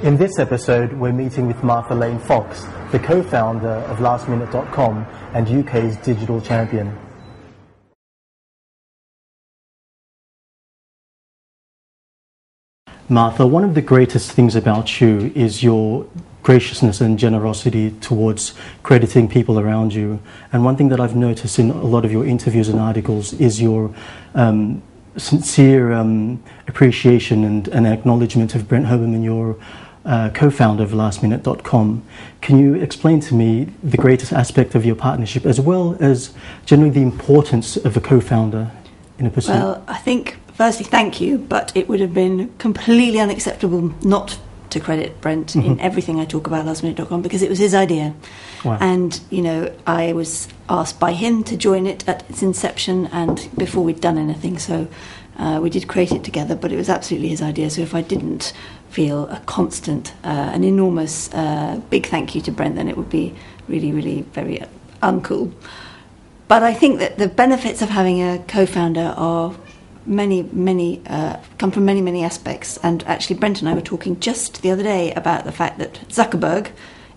In this episode, we're meeting with Martha Lane-Fox, the co-founder of lastminute.com and UK's digital champion. Martha, one of the greatest things about you is your graciousness and generosity towards crediting people around you. And one thing that I've noticed in a lot of your interviews and articles is your sincere appreciation and acknowledgement of Brent Hoberman, your co-founder of lastminute.com. Can you explain to me the greatest aspect of your partnership, as well as generally the importance of a co-founder in a pursuit? Well, I think, firstly, thank you, but it would have been completely unacceptable not to credit Brent in everything I talk about lastminute.com, because it was his idea. Wow. And, you know, I was asked by him to join it at its inception and before we'd done anything, so we did create it together, but it was absolutely his idea. So if I didn't feel a constant, an enormous big thank you to Brent, then it would be really, really very uncool. But I think that the benefits of having a co-founder are come from many aspects. And actually, Brent and I were talking just the other day about the fact that Zuckerberg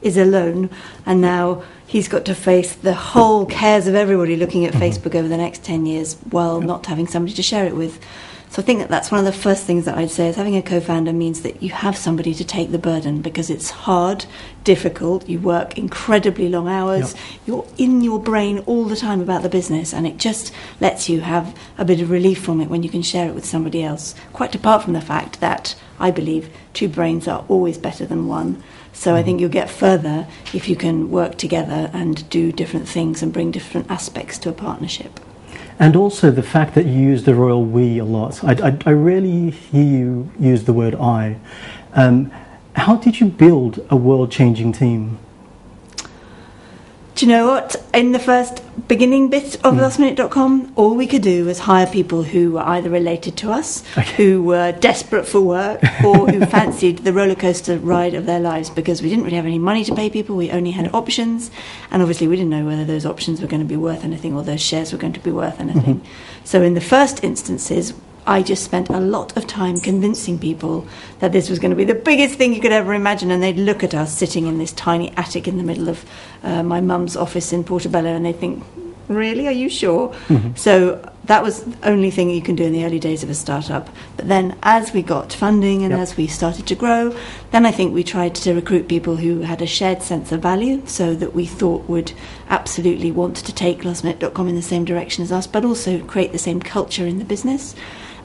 is alone, and now he's got to face the whole cares of everybody looking at Facebook over the next 10 years while not having somebody to share it with. So I think that that's one of the first things that I'd say, is having a co-founder means that you have somebody to take the burden, because it's hard, difficult, you work incredibly long hours, you're in your brain all the time about the business, and it just lets you have a bit of relief from it when you can share it with somebody else. Quite apart from the fact that I believe two brains are always better than one. So I think you'll get further if you can work together and do different things and bring different aspects to a partnership. And also the fact that you use the royal we a lot. I rarely hear you use the word I. How did you build a world-changing team? Do you know what? In the first beginning bit of lastminute.com, all we could do was hire people who were either related to us, who were desperate for work, or who fancied the roller coaster ride of their lives, because we didn't really have any money to pay people. We only had options, and obviously we didn't know whether those options were going to be worth anything or those shares were going to be worth anything. So in the first instances, I just spent a lot of time convincing people that this was going to be the biggest thing you could ever imagine, and they'd look at us sitting in this tiny attic in the middle of my mum's office in Portobello, and they'd think, really, are you sure? So that was the only thing you can do in the early days of a startup. But then as we got funding and as we started to grow, then I think we tried to recruit people who had a shared sense of value, so that we thought would absolutely want to take lastminute.com in the same direction as us, but also create the same culture in the business.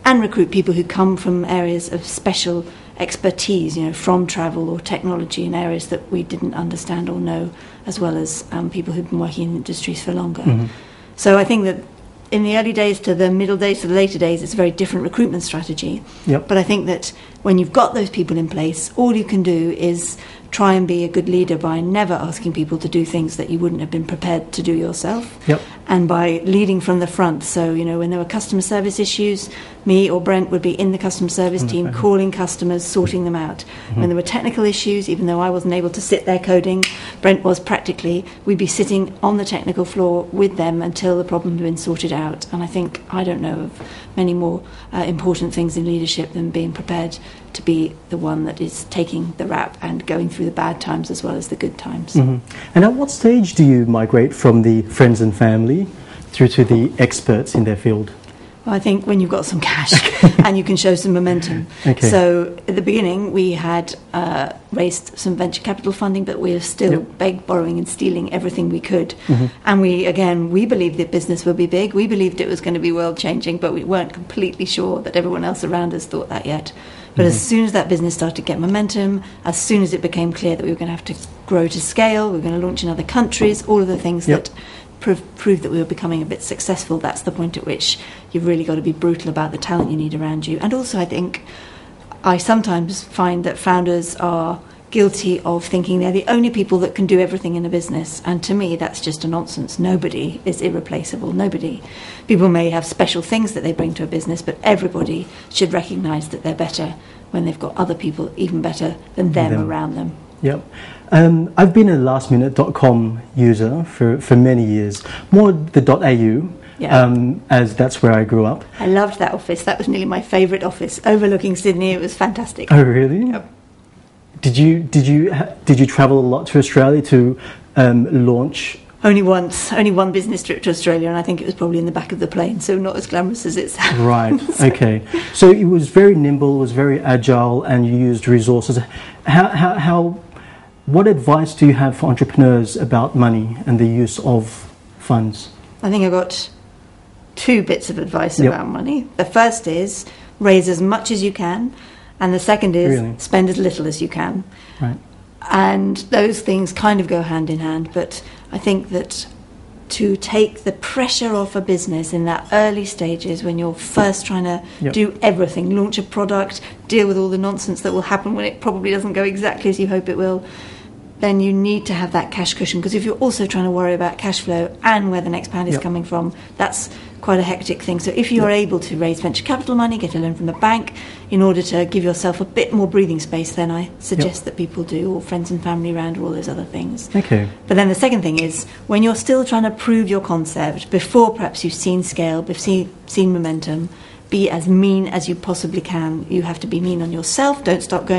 And recruit people who come from areas of special expertise, you know, from travel or technology, in areas that we didn't understand or know, as well as people who've been working in industries for longer. So I think that in the early days to the middle days to the later days, it's a very different recruitment strategy. But I think that when you've got those people in place, all you can do is try and be a good leader by never asking people to do things that you wouldn't have been prepared to do yourself. And by leading from the front. So, you know, when there were customer service issues, me or Brent would be in the customer service team, calling customers, sorting them out. When there were technical issues, even though I wasn't able to sit there coding, Brent was practically, we'd be sitting on the technical floor with them until the problem had been sorted out. And I think, I don't know of many more important things in leadership than being prepared to be the one that is taking the rap and going through the bad times as well as the good times. And at what stage do you migrate from the friends and family through to the experts in their field? Well, I think when you've got some cash and you can show some momentum. So at the beginning we had raised some venture capital funding, but we were still borrowing and stealing everything we could. And we believed that business would be big. We believed it was going to be world changing, but we weren't completely sure that everyone else around us thought that yet. But as soon as that business started to get momentum, as soon as it became clear that we were going to have to grow to scale, we were going to launch in other countries, all of the things that proved that we were becoming a bit successful, that's the point at which you've really got to be brutal about the talent you need around you. And also, I think, I sometimes find that founders are guilty of thinking they're the only people that can do everything in a business, and to me that's just a nonsense. Nobody is irreplaceable. Nobody. People may have special things that they bring to a business, but everybody should recognise that they're better when they've got other people even better than them around them. I've been a lastminute.com user for many years, more the .au, as that's where I grew up. I loved that office. That was nearly my favourite office, overlooking Sydney. It was fantastic. Oh, really? Did you travel a lot to Australia to launch? Only once, only one business trip to Australia, and I think it was probably in the back of the plane, so not as glamorous as it sounds. Right, okay. So it was very nimble, it was very agile, and you used resources. What advice do you have for entrepreneurs about money and the use of funds? I think I got 2 bits of advice about money. The first is raise as much as you can, and the second is spend as little as you can. Right. And those things kind of go hand in hand, but I think that to take the pressure off a business in that early stages when you're first trying to do everything, launch a product, deal with all the nonsense that will happen when it probably doesn't go exactly as you hope it will, then you need to have that cash cushion, because if you're also trying to worry about cash flow and where the next pound is coming from, that's quite a hectic thing. So if you're able to raise venture capital money, get a loan from the bank in order to give yourself a bit more breathing space, then I suggest that people do, or friends and family around, or all those other things. Okay. But then the second thing is, when you're still trying to prove your concept, before perhaps you've seen scale, seen momentum, be as mean as you possibly can. You have to be mean on yourself. Don't start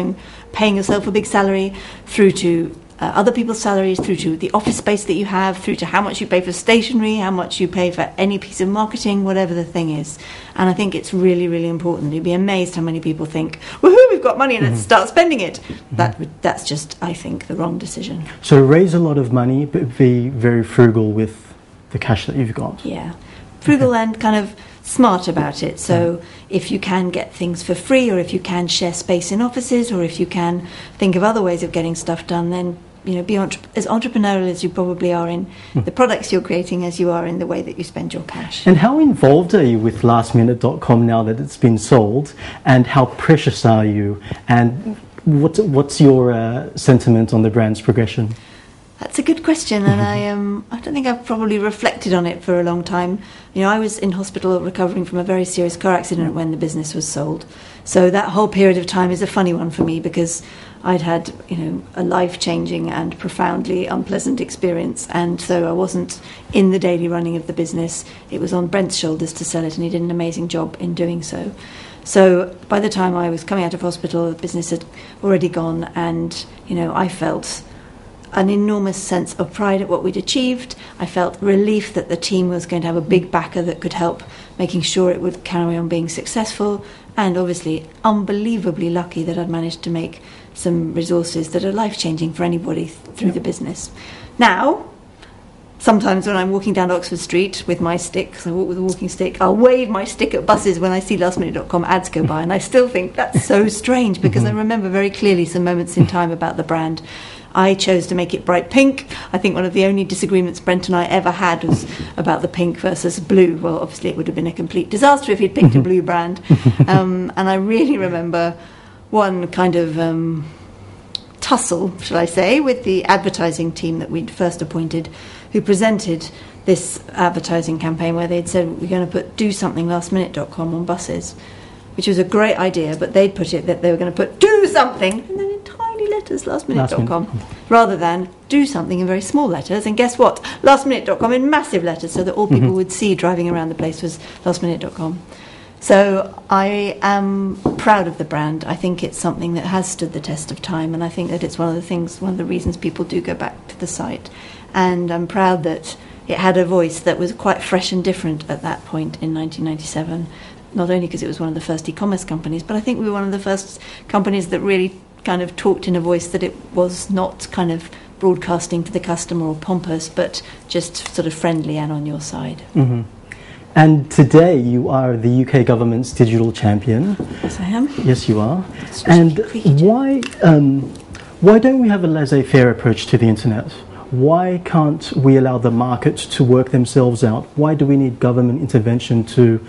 paying yourself a big salary, through to other people's salaries, through to the office space that you have, through to how much you pay for stationery, how much you pay for any piece of marketing, whatever the thing is. And I think it's really, really important. You'd be amazed how many people think, woohoo, we've got money, let's start spending it. That's just, I think, the wrong decision. So raise a lot of money, but be very frugal with the cash that you've got. Yeah. Frugal and kind of smart about it. So if you can get things for free, or if you can share space in offices, or if you can think of other ways of getting stuff done, then be as entrepreneurial as you probably are in the products you're creating as you are in the way that you spend your cash. And how involved are you with lastminute.com now that it's been sold, and how precious are you, and what's your sentiment on the brand's progression? That's a good question, and I don't think I've probably reflected on it for a long time. I was in hospital recovering from a very serious car accident when the business was sold. So that whole period of time is a funny one for me, because I'd had, a life-changing and profoundly unpleasant experience, and so I wasn't in the daily running of the business. It was on Brent's shoulders to sell it, and he did an amazing job in doing so. So by the time I was coming out of hospital, the business had already gone, and, I felt an enormous sense of pride at what we'd achieved. I felt relief that the team was going to have a big backer that could help making sure it would carry on being successful, and obviously unbelievably lucky that I'd managed to make some resources that are life-changing for anybody through the business. Now, sometimes when I'm walking down Oxford Street with my stick, because I walk with a walking stick, I'll wave my stick at buses when I see lastminute.com ads go by, and I still think that's so strange, because I remember very clearly some moments in time about the brand. I chose to make it bright pink. I think one of the only disagreements Brent and I ever had was about the pink versus blue. Well, obviously it would have been a complete disaster if he'd picked a blue brand. And I really remember one kind of tussle, shall I say, with the advertising team that we'd first appointed, who presented this advertising campaign where they'd said, we're going to do something lastminute.com on buses, which was a great idea, but they'd put it that they were going to put do something, and then in tiny letters, lastminute.com, rather than do something in very small letters. And guess what? Lastminute.com in massive letters, so that all people would see driving around the place was lastminute.com. So I am proud of the brand. I think it's something that has stood the test of time, and I think that it's one of the reasons people do go back to the site. And I'm proud that it had a voice that was quite fresh and different at that point in 1997. Not only because it was one of the first e-commerce companies, but I think we were one of the first companies that really kind of talked in a voice that it was not kind of broadcasting to the customer or pompous, but just sort of friendly and on your side. Mm-hmm. And today you are the UK government's digital champion. Yes, I am. Yes, you are. And why don't we have a laissez-faire approach to the internet? Why can't we allow the market to work themselves out? Why do we need government intervention to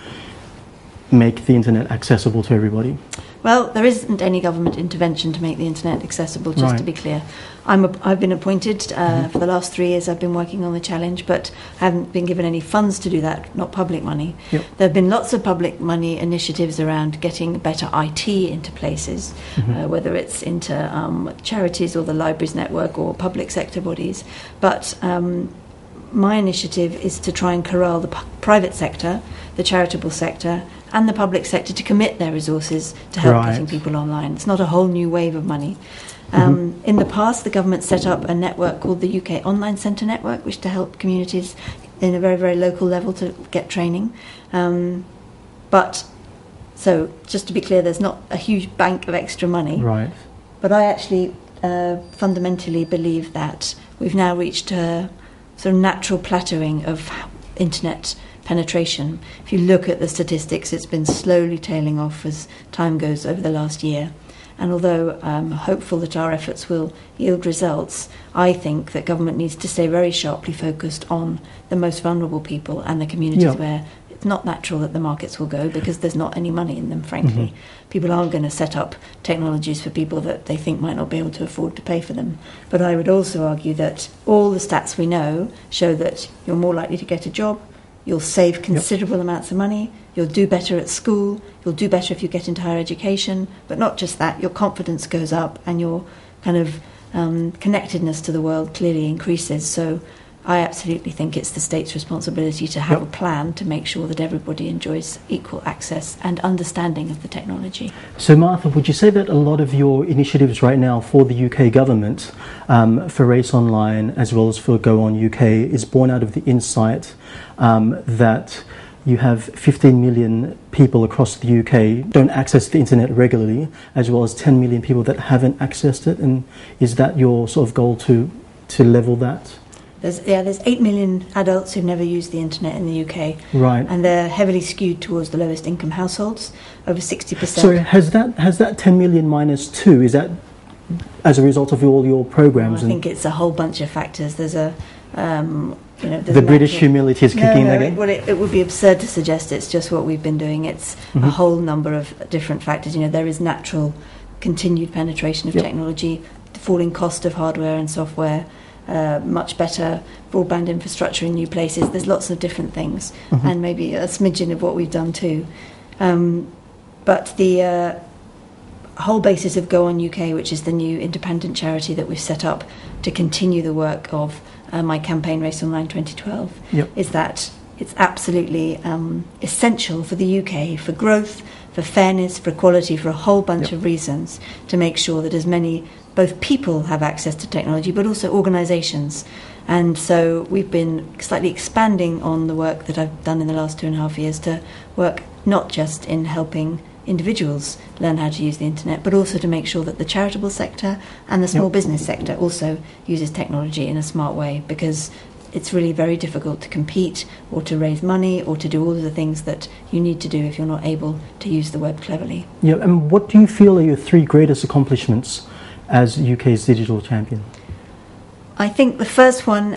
make the internet accessible to everybody? Well, there isn't any government intervention to make the internet accessible, just to be clear. I've been appointed for the last 3 years. I've been working on the challenge, but I haven't been given any funds to do that, not public money. Yep. There have been lots of public money initiatives around getting better IT into places, whether it's into charities or the libraries network or public sector bodies. But my initiative is to try and corral the private sector, the charitable sector, and the public sector to commit their resources to help getting people online. It's not a whole new wave of money. In the past, the government set up a network called the UK Online Centre Network, which to help communities in a very, very local level to get training. So just to be clear, there's not a huge bank of extra money. Right. But I actually fundamentally believe that we've now reached a sort of natural plateauing of internet penetration. If you look at the statistics, it's been slowly tailing off as time goes over the last year. And although I'm hopeful that our efforts will yield results, I think that government needs to stay very sharply focused on the most vulnerable people and the communities where it's not natural that the markets will go, because there's not any money in them, frankly. People aren't going to set up technologies for people that they think might not be able to afford to pay for them. But I would also argue that all the stats we know show that you're more likely to get a job, you'll save considerable amounts of money, you'll do better at school, you'll do better if you get into higher education, but not just that, your confidence goes up and your kind of connectedness to the world clearly increases. So I absolutely think it's the state's responsibility to have a plan to make sure that everybody enjoys equal access and understanding of the technology. So Martha, would you say that a lot of your initiatives right now for the UK government, for Race Online as well as for Go On UK, is born out of the insight that you have 15 million people across the UK don't access the internet regularly, as well as 10 million people that haven't accessed it? And is that your sort of goal to level that? There's 8 million adults who've never used the internet in the UK. Right. And they're heavily skewed towards the lowest income households, over 60%. So has that 10 million minus 2, is that as a result of all your programs? I think it's a whole bunch of factors. There's a... the British humility is kicking again? It would be absurd to suggest it's just what we've been doing. It's a whole number of different factors. There is natural continued penetration of technology, the falling cost of hardware and software, much better broadband infrastructure in new places. There's lots of different things, and maybe a smidgen of what we've done too. But the whole basis of Go On UK, which is the new independent charity that we've set up to continue the work of my campaign Race Online 2012, is that it's absolutely essential for the UK, for growth, for fairness, for equality, for a whole bunch of reasons, to make sure that as many both people have access to technology, but also organisations. And so we've been slightly expanding on the work that I've done in the last 2.5 years to work not just in helping individuals learn how to use the internet, but also to make sure that the charitable sector and the small business sector also uses technology in a smart way, because it's really very difficult to compete or to raise money or to do all of the things that you need to do if you're not able to use the web cleverly. Yeah, and what do you feel are your 3 greatest accomplishments as UK's digital champion? I think the first one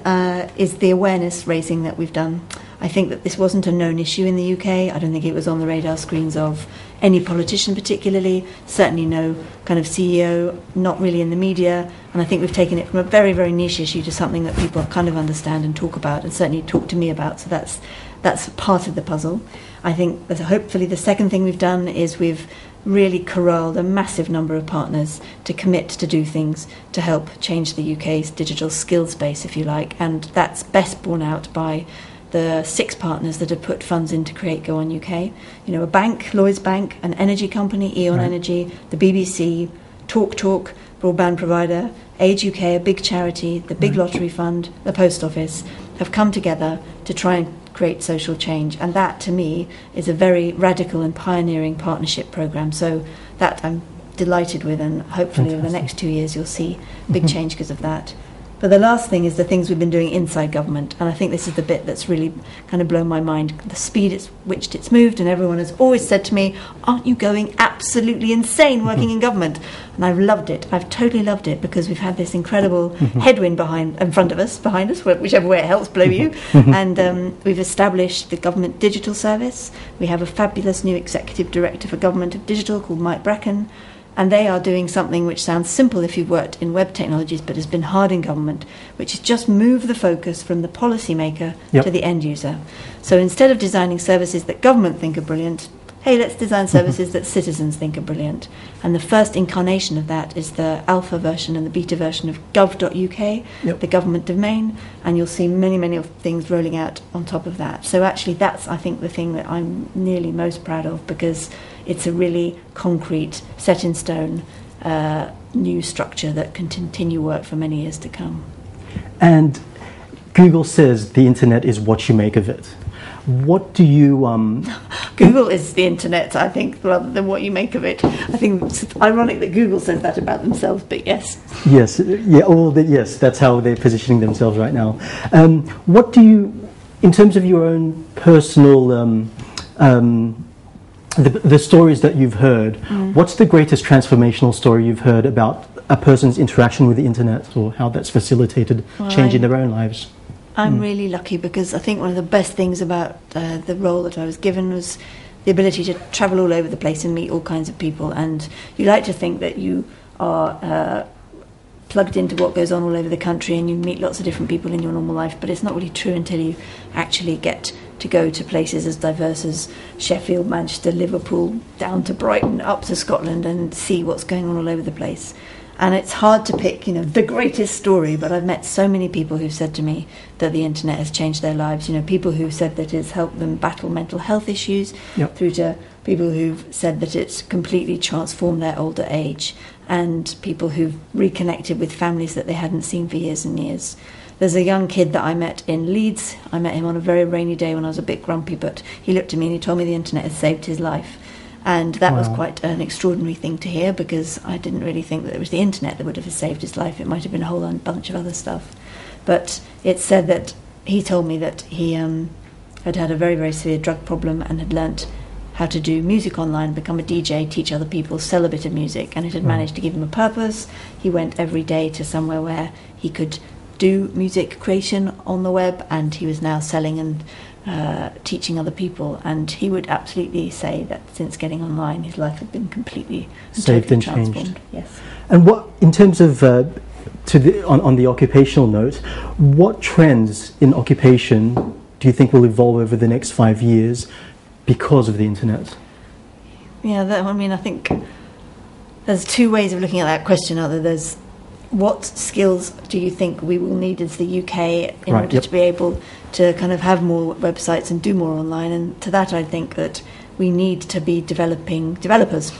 is the awareness raising that we've done. I think that this wasn't a known issue in the UK. I don't think it was on the radar screens of any politician particularly, certainly no kind of CEO, not really in the media. And I think we've taken it from a very, very niche issue to something that people kind of understand and talk about, and certainly talk to me about. So that's part of the puzzle. I think that hopefully the second thing we've done is we've really corralled a massive number of partners to commit to do things to help change the UK's digital skills base, if you like. And that's best borne out by the 6 partners that have put funds in to create Go On UK. A bank, Lloyds Bank, an energy company, E.ON Energy, the BBC, TalkTalk, broadband provider, Age UK, a big charity, the big lottery fund, the post office, have come together to try and create social change. And that, to me, is a very radical and pioneering partnership programme. So that I'm delighted with, and hopefully over the next 2 years you'll see big change because of that. But the last thing is the things we've been doing inside government, and I think this is the bit that's really kind of blown my mind, the speed at which it's moved. And everyone has always said to me, aren't you going absolutely insane working in government? And I've loved it. I've totally loved it, because we've had this incredible headwind in front of us, behind us, whichever way it helps blow you. And we've established the Government Digital Service. We have a fabulous new Executive Director for Government of Digital called Mike Bracken. And they are doing something which sounds simple if you've worked in web technologies, but has been hard in government, which is just move the focus from the policymaker to the end user. So instead of designing services that government think are brilliant, hey, let's design services that citizens think are brilliant. And the first incarnation of that is the alpha version and the beta version of gov.uk, the government domain, and you'll see many, many of things rolling out on top of that. So actually that's, I think, the thing that I'm nearly most proud of, because it's a really concrete, set in stone new structure that can continue work for many years to come. And Google says the internet is what you make of it. What do you... Google is the internet, I think, rather than what you make of it. I think it's ironic that Google says that about themselves, but yes. Yes, yes, that's how they're positioning themselves right now. What do you, in terms of your own personal... the stories that you've heard, what's the greatest transformational story you've heard about a person's interaction with the internet, or how that's facilitated change in their own lives? I'm really lucky, because I think one of the best things about the role that I was given was the ability to travel all over the place and meet all kinds of people. And you like to think that you are plugged into what goes on all over the country and you meet lots of different people in your normal life, but it's not really true until you actually get to go to places as diverse as Sheffield, Manchester, Liverpool, down to Brighton, up to Scotland, and see what's going on all over the place. And it's hard to pick, the greatest story, but I've met so many people who've said to me that the internet has changed their lives. People who've said that it's helped them battle mental health issues, through to people who've said that it's completely transformed their older age, and people who've reconnected with families that they hadn't seen for years and years. There's a young kid that I met in Leeds. I met him on a very rainy day when I was a bit grumpy, but he looked at me and he told me the internet had saved his life. And that was quite an extraordinary thing to hear, because I didn't really think that it was the internet that would have saved his life. It might have been a whole bunch of other stuff. But it said that he told me that he had had a very, very severe drug problem and had learnt how to do music online, become a DJ, teach other people, sell a bit of music, and it had managed to give him a purpose. He went every day to somewhere where he could do music creation on the web, and he was now selling and teaching other people, and he would absolutely say that since getting online his life had been completely saved and transformed. Changed. Yes. And what, in terms of on the occupational note, what trends in occupation do you think will evolve over the next 5 years because of the internet? I think there's two ways of looking at that question. There's what skills do you think we will need as the UK in order to be able to kind of have more websites and do more online? And to that, I think that we need to be developing developers.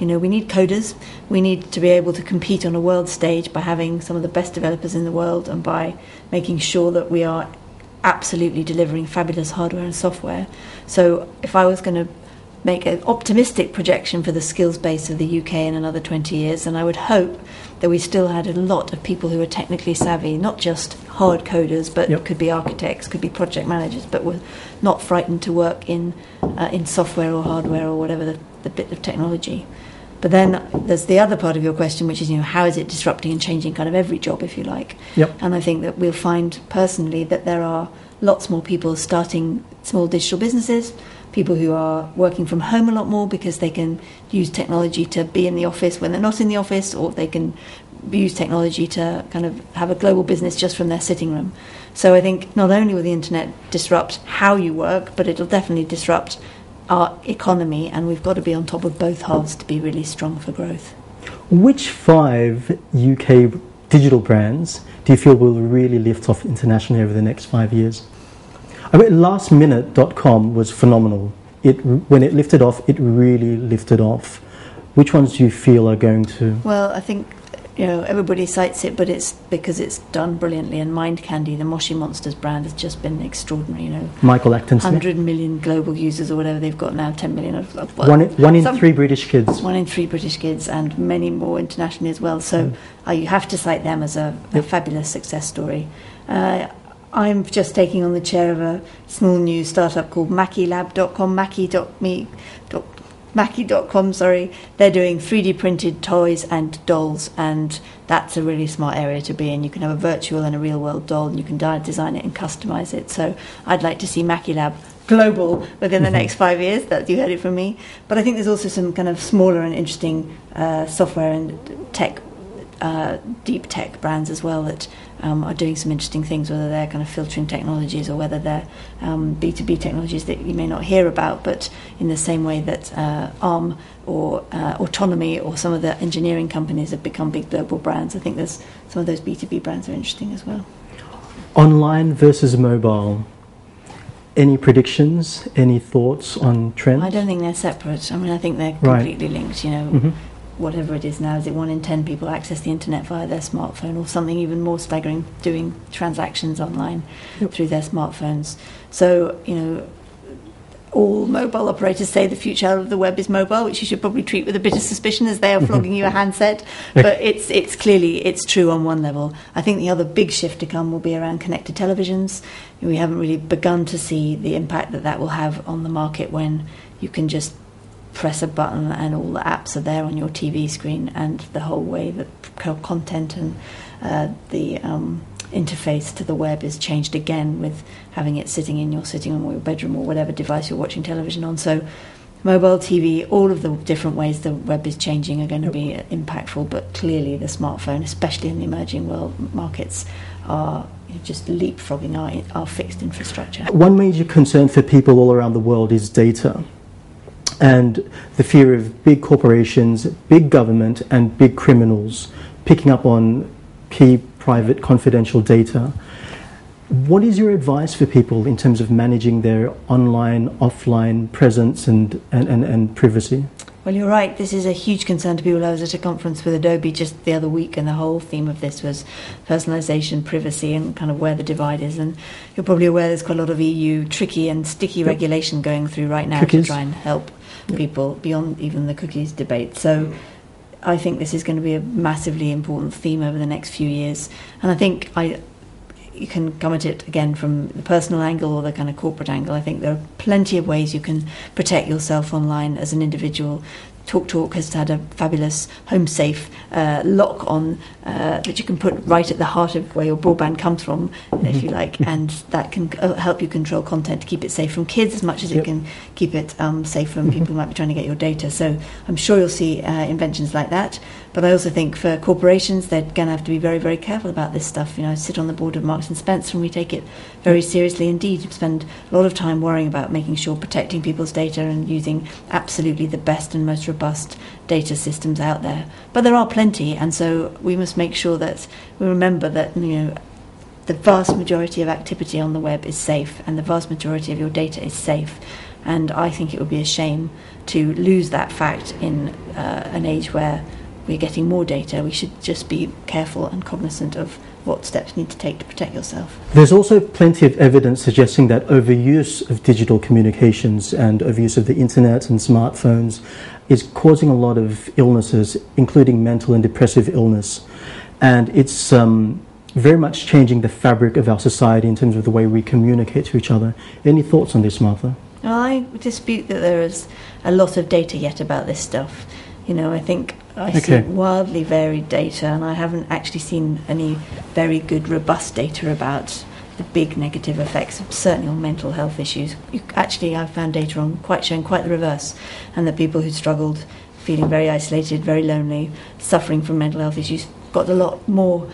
We need coders. We need to be able to compete on a world stage by having some of the best developers in the world, and by making sure that we are absolutely delivering fabulous hardware and software. So if I was going to make an optimistic projection for the skills base of the UK in another 20 years, and I would hope that we still had a lot of people who are technically savvy, not just hard coders, but could be architects, could be project managers, but were not frightened to work in software or hardware or whatever the bit of technology. But then there's the other part of your question, which is, how is it disrupting and changing kind of every job, if you like? And I think that we'll find personally that there are lots more people starting small digital businesses, people who are working from home a lot more because they can use technology to be in the office when they're not in the office, or they can use technology to kind of have a global business just from their sitting room. So I think not only will the internet disrupt how you work, but it'll definitely disrupt our economy, and we've got to be on top of both halves to be really strong for growth. Which 5 UK digital brands do you feel will really lift off internationally over the next 5 years? I mean, lastminute.com was phenomenal. When it lifted off, it really lifted off. Which ones do you feel are going to? Well, I think everybody cites it, but it's because it's done brilliantly. And Mind Candy, the Moshi Monsters brand, has just been extraordinary. Michael Acton Smith, 100 million global users or whatever they've got now, 10 million. One in 3 British kids. 1 in 3 British kids, and many more internationally as well. So you have to cite them as a fabulous success story. I'm just taking on the chair of a small new startup called MackeyLab.com, Mackie.com, sorry. They're doing 3D printed toys and dolls, and that's a really smart area to be in. You can have a virtual and a real world doll, and you can design it and customize it. So I'd like to see MackeyLab global within the next 5 years. That you heard it from me. But I think there's also some kind of smaller and interesting software and tech deep tech brands as well that are doing some interesting things, whether they're kind of filtering technologies or whether they're B2B technologies that you may not hear about, but in the same way that Arm or Autonomy or some of the engineering companies have become big global brands. I think there's some of those B2B brands are interesting as well. Online versus mobile. Any predictions? Any thoughts on trends? I don't think they're separate. I mean, I think they're completely linked. Whatever it is now, is it 1 in 10 people access the internet via their smartphone, or something even more staggering, doing transactions online through their smartphones? So, all mobile operators say the future of the web is mobile, which you should probably treat with a bit of suspicion as they are flogging you a handset. But it's clearly true on one level. I think the other big shift to come will be around connected televisions. We haven't really begun to see the impact that will have on the market when you can just press a button and all the apps are there on your TV screen, and the whole way that content and the interface to the web is changed again with having it sitting in your sitting room or your bedroom or whatever device you're watching television on. So mobile TV, all of the different ways the web is changing are going to be impactful, but clearly the smartphone, especially in the emerging world markets, are just leapfrogging our fixed infrastructure. One major concern for people all around the world is data, and the fear of big corporations, big government, and big criminals picking up on key private confidential data. What is your advice for people in terms of managing their online, offline presence and privacy? Well, you're right. This is a huge concern to people. I was at a conference with Adobe just the other week, and the whole theme of this was personalisation, privacy, and kind of where the divide is. And you're probably aware there's quite a lot of EU tricky and sticky regulation going through right now to try and help people beyond even the cookies debate. So I think this is going to be a massively important theme over the next few years. And I think you can come at it again from the personal angle or the kind of corporate angle. I think there are plenty of ways you can protect yourself online as an individual. TalkTalk has had a fabulous home safe lock on that you can put right at the heart of where your broadband comes from, if you like, and that can help you control content to keep it safe from kids as much as it can keep it safe from people who might be trying to get your data. So I'm sure you'll see inventions like that. But I also think for corporations, they're going to have to be very, very careful about this stuff. I sit on the board of Marks and Spencer, and we take it very seriously indeed. We spend a lot of time worrying about making sure protecting people's data and using absolutely the best and most robust data systems out there. But there are plenty, and so we must make sure that we remember that the vast majority of activity on the web is safe, and the vast majority of your data is safe. And I think it would be a shame to lose that fact in an age where we're getting more data. We should just be careful and cognizant of what steps you need to take to protect yourself. There's also plenty of evidence suggesting that overuse of digital communications and overuse of the internet and smartphones is causing a lot of illnesses, including mental and depressive illness. And it's very much changing the fabric of our society in terms of the way we communicate to each other. Any thoughts on this, Martha? Well, I dispute that there is a lot of data yet about this stuff. I think I see wildly varied data, and I haven't actually seen any very good, robust data about the big negative effects, certainly on mental health issues. I've found data showing quite the reverse, and that people who struggled, feeling very isolated, very lonely, suffering from mental health issues, got a lot more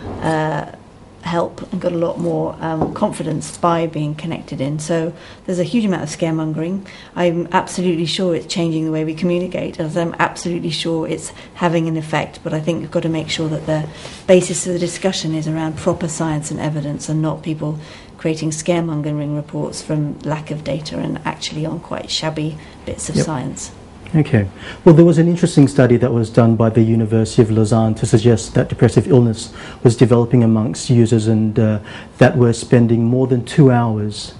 help and got a lot more confidence by being connected in. So there's a huge amount of scaremongering. I'm absolutely sure it's changing the way we communicate, as I'm absolutely sure it's having an effect, but I think we've got to make sure that the basis of the discussion is around proper science and evidence, and not people creating scaremongering reports from lack of data and actually on quite shabby bits of science. Okay. Well, there was an interesting study that was done by the University of Lausanne to suggest that depressive illness was developing amongst users, and that were spending more than 2 hours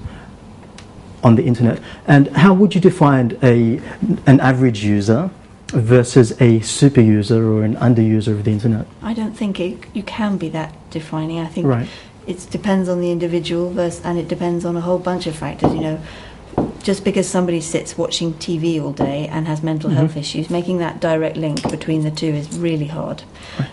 on the internet. And how would you define an average user versus a super user or an under user of the internet? I don't think you can be that defining. I think it depends on the individual, and it depends on a whole bunch of factors. Just because somebody sits watching TV all day and has mental health issues, making that direct link between the two is really hard,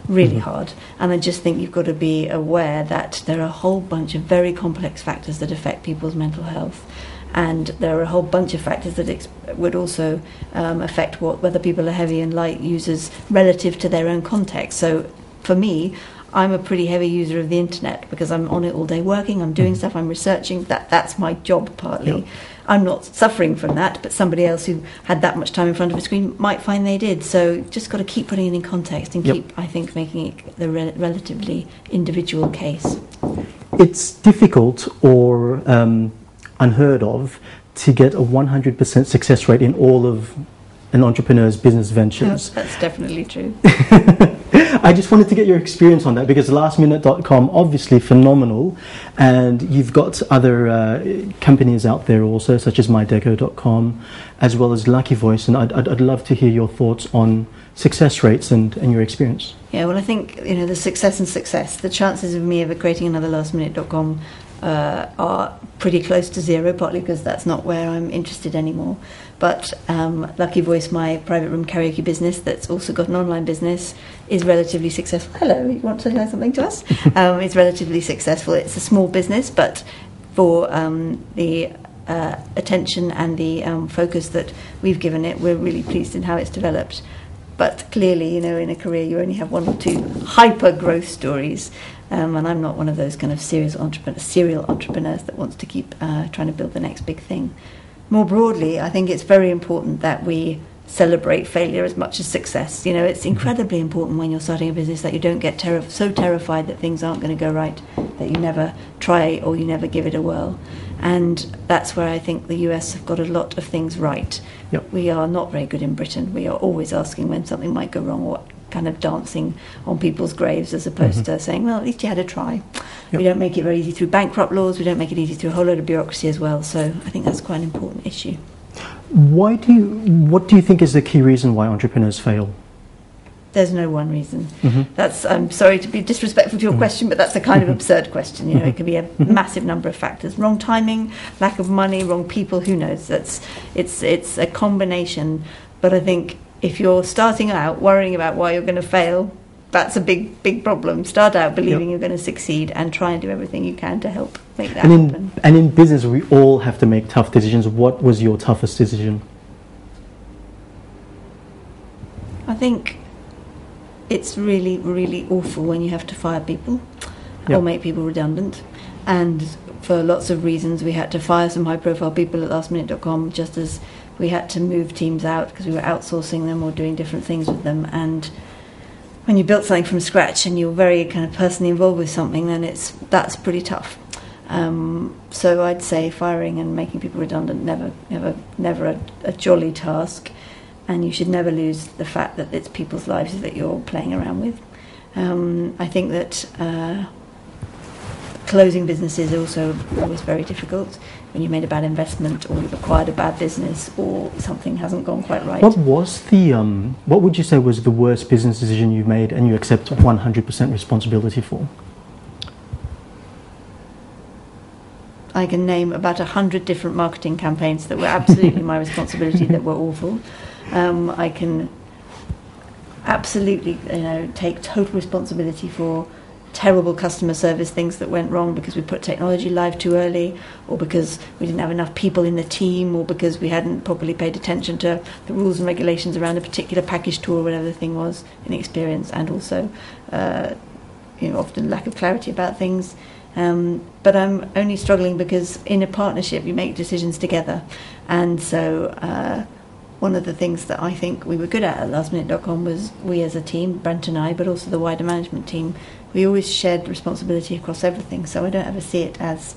really hard. And I just think you've got to be aware that there are a whole bunch of very complex factors that affect people's mental health. And there are a whole bunch of factors that would also affect whether people are heavy and light users relative to their own context. So for me, I'm a pretty heavy user of the internet because I'm on it all day working, I'm doing stuff, I'm researching. That's my job partly. Yep. I'm not suffering from that, but somebody else who had that much time in front of a screen might find they did. So just got to keep putting it in context and keep, I think, making it the relatively individual case. It's difficult or unheard of to get a 100% success rate in all of an entrepreneur's business ventures. That's definitely true. I just wanted to get your experience on that, because lastminute.com, obviously phenomenal, and you've got other companies out there also, such as mydeco.com, as well as Lucky Voice, and I'd love to hear your thoughts on success rates and your experience. Yeah, well, I think, the success, the chances of me ever creating another lastminute.com are pretty close to zero, partly because that's not where I'm interested anymore. But Lucky Voice, my private room karaoke business that's also got an online business, is relatively successful. Hello, you want to say something to us? It's relatively successful. It's a small business, but for the attention and the focus that we've given it, we're really pleased in how it's developed. But clearly, in a career you only have one or two hyper growth stories. And I'm not one of those kind of serial entrepreneurs that wants to keep trying to build the next big thing. More broadly, I think it's very important that we celebrate failure as much as success. It's incredibly important when you're starting a business that you don't get so terrified that things aren't going to go right, that you never try or you never give it a whirl. And that's where I think the US have got a lot of things right. Yep. We are not very good in Britain. We are always asking when something might go wrong, or kind of dancing on people's graves, as opposed to saying, well, at least you had a try. Yep. We don't make it very easy through bankrupt laws. We don't make it easy through a whole load of bureaucracy as well. So I think that's quite an important issue. What do you think is the key reason why entrepreneurs fail? There's no one reason. That's, I'm sorry to be disrespectful to your question, but that's a kind of absurd question. It could be a massive number of factors: wrong timing, lack of money, wrong people. Who knows? It's a combination. But I think if you're starting out worrying about why you're going to fail, that's a big problem. Start out believing you're going to succeed and try and do everything you can to help make that happen. And in business, we all have to make tough decisions. What was your toughest decision? I think it's really, really awful when you have to fire people or make people redundant. And for lots of reasons, we had to fire some high-profile people at lastminute.com, just as we had to move teams out because we were outsourcing them or doing different things with them. And when you built something from scratch and you're very kind of personally involved with something, then that's pretty tough. So I'd say firing and making people redundant, never a jolly task. And you should never lose the fact that it's people's lives that you're playing around with. I think that closing businesses also always very difficult when you made a bad investment or you've acquired a bad business or something hasn't gone quite right. What would you say was the worst business decision you made and you accept 100% responsibility for? I can name about 100 different marketing campaigns that were absolutely my responsibility that were awful. I can absolutely, take total responsibility for terrible customer service things that went wrong because we put technology live too early, or because we didn't have enough people in the team, or because we hadn't properly paid attention to the rules and regulations around a particular package tour or whatever the thing was, inexperience, and also often lack of clarity about things. But I'm only struggling because in a partnership you make decisions together, and so one of the things that I think we were good at lastminute.com was we as a team, Brent and I, but also the wider management team, we always shared responsibility across everything. So I don't ever see it as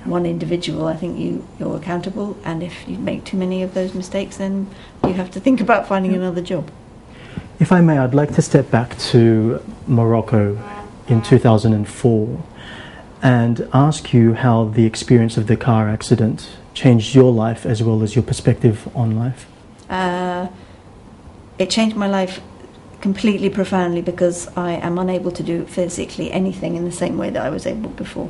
one individual. I think you're accountable, and if you make too many of those mistakes, then you have to think about finding another job. If I may, I'd like to step back to Morocco in 2004 and ask you how the experience of the car accident changed your life as well as your perspective on life. It changed my life completely profoundly because I am unable to do physically anything in the same way that I was able before.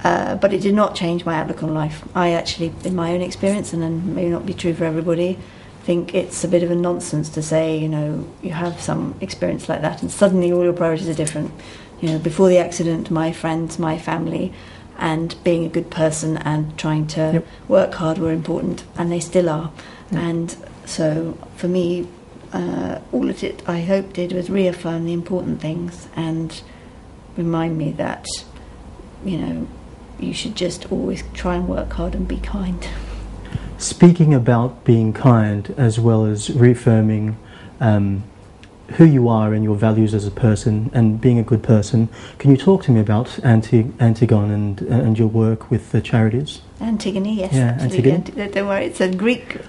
But it did not change my outlook on life. I actually, in my own experience, and then may not be true for everybody, think it's a bit of a nonsense to say, you have some experience like that and suddenly all your priorities are different. Before the accident, my friends, my family, and being a good person and trying to work hard were important, and they still are. And so for me, all it, I hope, did was reaffirm the important things and remind me that, you should just always try and work hard and be kind. Speaking about being kind, as well as reaffirming who you are and your values as a person and being a good person, can you talk to me about Antigone and your work with the charities? Antigone, yes. Yeah, Antigone. Don't worry, it's a Greek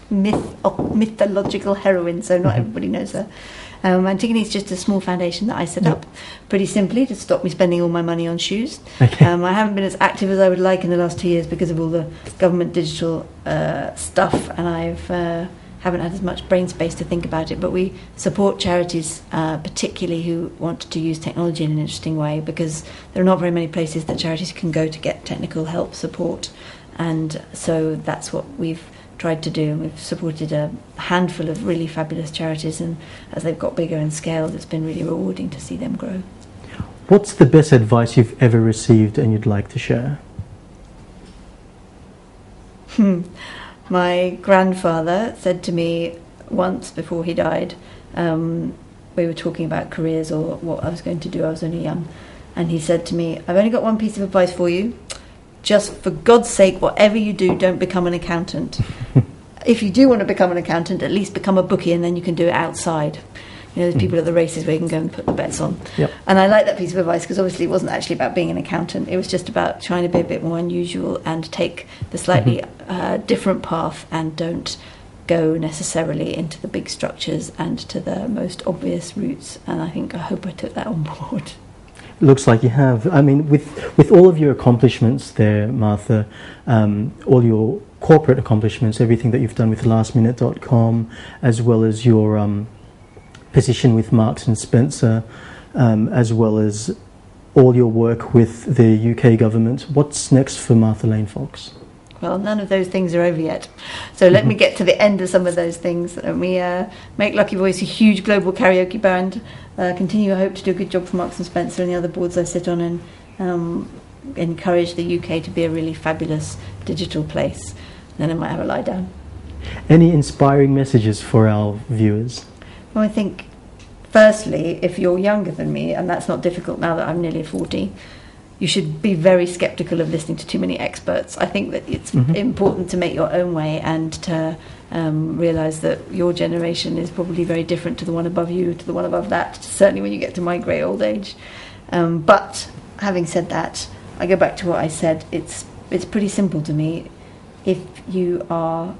mythological heroine, so not everybody knows her. Antigone is just a small foundation that I set up pretty simply to stop me spending all my money on shoes. Okay. I haven't been as active as I would like in the last 2 years because of all the government digital stuff, and I haven't had as much brain space to think about it, but we support charities particularly who want to use technology in an interesting way, because there are not very many places that charities can go to get technical help, support, and so that's what we've tried to do. We've supported a handful of really fabulous charities, and as they've got bigger and scaled, it's been really rewarding to see them grow. What's the best advice you've ever received and you'd like to share? My grandfather said to me once before he died, we were talking about careers or what I was going to do, I was only young, and he said to me, "I've only got one piece of advice for you. Just for God's sake, whatever you do, don't become an accountant. If you do want to become an accountant, at least become a bookie, and then you can do it outside. There's people at the races where you can go and put the bets on." Yep. And I like that piece of advice because obviously it wasn't actually about being an accountant. It was just about trying to be a bit more unusual and take the slightly different path, and don't go necessarily into the big structures and to the most obvious routes. And I hope I took that on board. Looks like you have. I mean, with all of your accomplishments there, Martha, all your corporate accomplishments, everything that you've done with lastminute.com, as well as your position with Marks and Spencer, as well as all your work with the UK government, what's next for Martha Lane-Fox? Well, none of those things are over yet. So let me get to the end of some of those things. We make Lucky Voice a huge global karaoke band. Continue, I hope, to do a good job for Marks and Spencer and the other boards I sit on, and encourage the UK to be a really fabulous digital place. Then I might have a lie down. Any inspiring messages for our viewers? Well, I think, firstly, if you're younger than me, and that's not difficult now that I'm nearly 40, you should be very sceptical of listening to too many experts. I think that it's important to make your own way and to realise that your generation is probably very different to the one above you, to the one above that, certainly when you get to my grey old age. But having said that, I go back to what I said. It's pretty simple to me. If you are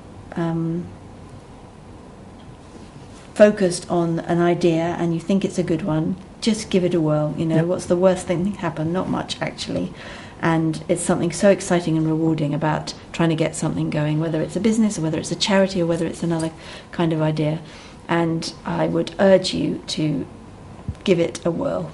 focused on an idea and you think it's a good one, just give it a whirl. What's the worst thing that can happen? Not much, actually. And it's something so exciting and rewarding about trying to get something going, whether it's a business or whether it's a charity or whether it's another kind of idea. And I would urge you to give it a whirl.